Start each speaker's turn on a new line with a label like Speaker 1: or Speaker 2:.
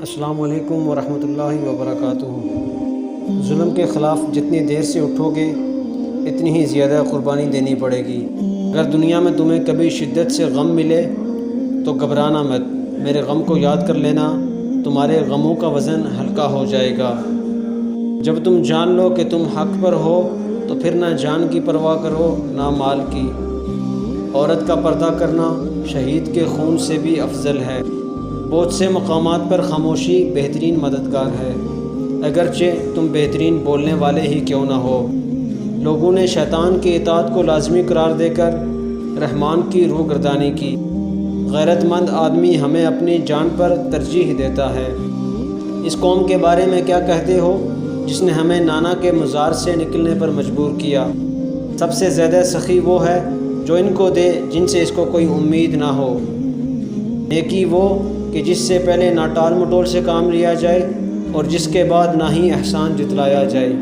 Speaker 1: السلام علیکم ورحمۃ اللہ وبرکاتہ۔ ظلم کے خلاف جتنی دیر سے اٹھو گے اتنی ہی زیادہ قربانی دینی پڑے گی۔ اگر دنیا میں تمہیں کبھی شدت سے غم ملے تو گھبرانا مت، میرے غم کو یاد کر لینا، تمہارے غموں کا وزن ہلکا ہو جائے گا۔ جب تم جان لو کہ تم حق پر ہو تو پھر نہ جان کی پرواہ کرو نہ مال کی۔ عورت کا پردہ کرنا شہید کے خون سے بھی افضل ہے۔ بہت سے مقامات پر خاموشی بہترین مددگار ہے، اگرچہ تم بہترین بولنے والے ہی کیوں نہ ہو۔ لوگوں نے شیطان کی اطاعت کو لازمی قرار دے کر رحمان کی روگردانی کی۔ غیرت مند آدمی ہمیں اپنی جان پر ترجیح دیتا ہے۔ اس قوم کے بارے میں کیا کہتے ہو جس نے ہمیں نانا کے مزار سے نکلنے پر مجبور کیا؟ سب سے زیادہ سخی وہ ہے جو ان کو دے جن سے اس کو کوئی امید نہ ہو۔ نیکی وہ کہ جس سے پہلے نہ ٹال مٹول سے کام لیا جائے اور جس کے بعد نہ ہی احسان جتلایا جائے۔